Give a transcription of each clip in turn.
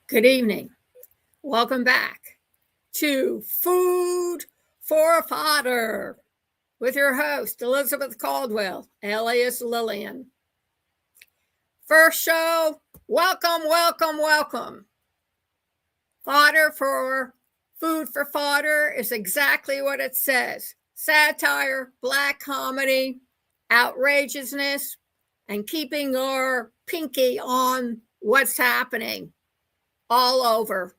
Good evening. Welcome back to Food for Fodder with your host, Elizabeth Cauldwell, alias Lillian. First show, welcome. Fodder for Food for Fodder is exactly what it says. Satire, black comedy, outrageousness, and keeping our pinky on what's happening all over.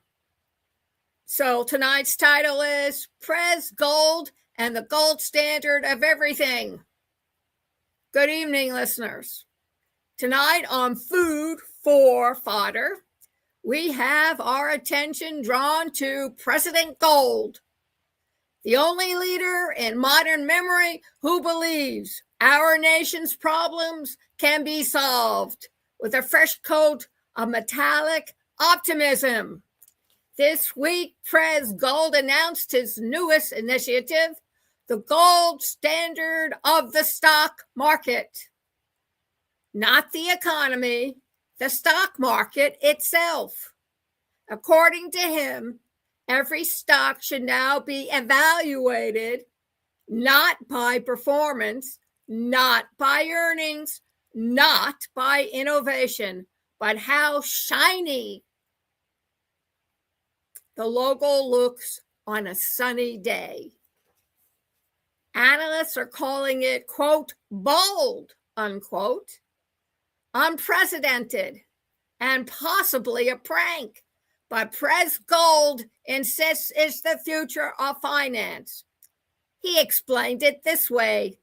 So tonight's title is Prez Gold and the Gold Standard of Everything. Good evening, listeners. Tonight on Food for Fodder, we have our attention drawn to President Gold, the only leader in modern memory who believes our nation's problems can be solved with a fresh coat of metallic optimism. This week, Prez Gold announced his newest initiative, the gold standard of the stock market. Not the economy, the stock market itself. According to him, every stock should now be evaluated not by performance, not by earnings, not by innovation, but how shiny the logo looks on a sunny day. Analysts are calling it, quote, bold, unquote, unprecedented, and possibly a prank. But Prez Gold insists it's the future of finance. He explained it this way,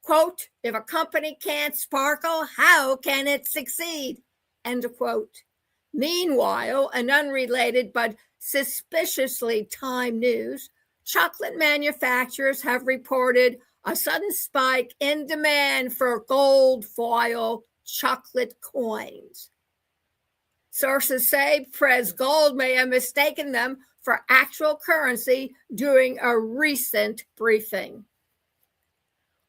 quote, if a company can't sparkle, how can it succeed? End quote. Meanwhile, an unrelated but suspiciously timed news, chocolate manufacturers have reported a sudden spike in demand for gold foil chocolate coins. Sources say Prez Gold may have mistaken them for actual currency during a recent briefing.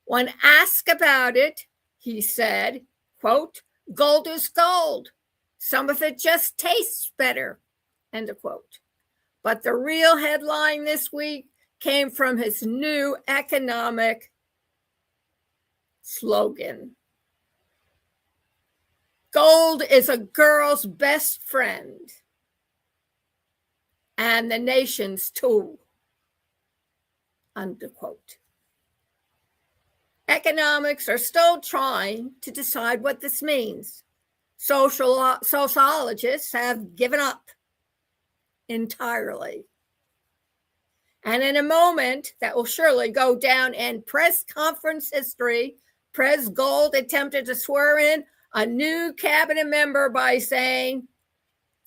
When asked about it, he said, quote, gold is gold. Some of it just tastes better, end of quote. But the real headline this week came from his new economic slogan. Gold is a girl's best friend and the nation's tool, unquote. Economics are still trying to decide what this means. Sociologists have given up entirely. And in a moment that will surely go down in press conference history, Prez Gold attempted to swear in a new cabinet member by saying,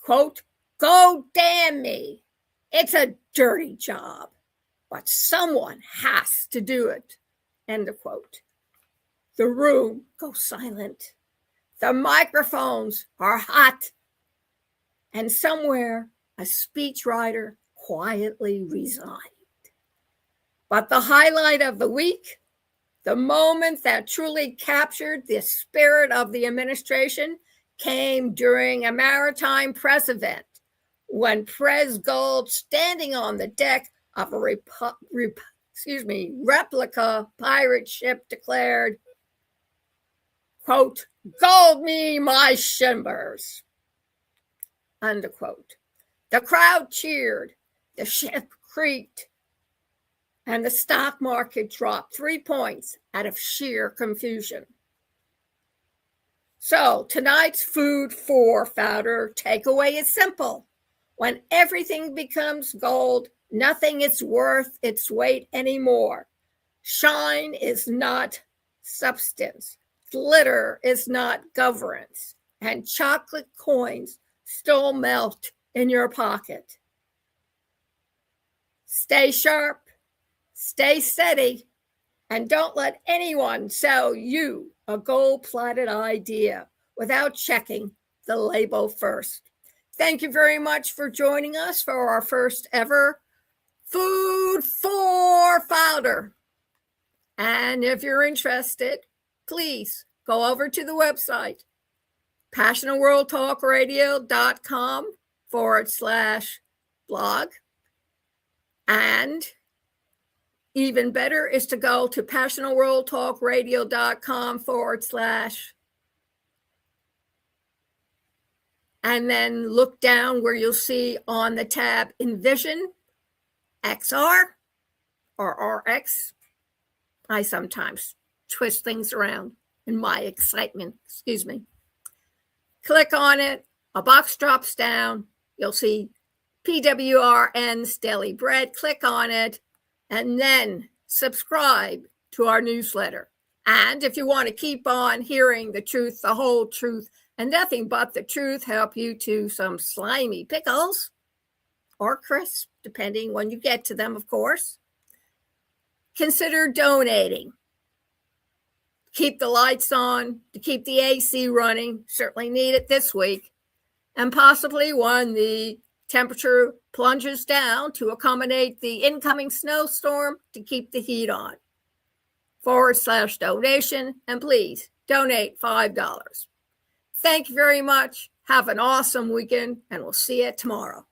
quote, go damn me. It's a dirty job, but someone has to do it, end of quote. The room goes silent. The microphones are hot. And somewhere, a speechwriter quietly resigned. But the highlight of the week, the moment that truly captured the spirit of the administration, came during a maritime press event when Prez Gold, standing on the deck of a replica pirate ship, declared, quote, gold me my shimbers, unquote. The crowd cheered, the ship creaked, and the stock market dropped 3 points out of sheer confusion. So tonight's Food for Fodder takeaway is simple. When everything becomes gold, nothing is worth its weight anymore. Shine is not substance. Glitter is not governance. And chocolate coins still melt in your pocket. Stay sharp, stay steady, and don't let anyone sell you a gold-plated idea without checking the label first. Thank you very much for joining us for our first ever Food for Fodder. And if you're interested, please go over to the website, passionatworldtalkradio.com, passionworldtalkradio.com/blog. And even better is to go to passionworldtalkradio.com/ and then look down where you'll see on the tab Envision XR or RX. I sometimes twist things around in my excitement. Excuse me. Click on it. A box drops down. You'll see PWRN's Daily Bread. Click on it and then subscribe to our newsletter. And if you want to keep on hearing the truth, the whole truth, and nothing but the truth, help you to some slimy pickles or crisp, depending when you get to them, of course, consider donating. Keep the lights on, to keep the AC running, certainly need it this week, and possibly when the temperature plunges down to accommodate the incoming snowstorm, to keep the heat on. /donation, and please donate $5. Thank you very much. Have an awesome weekend, and we'll see you tomorrow.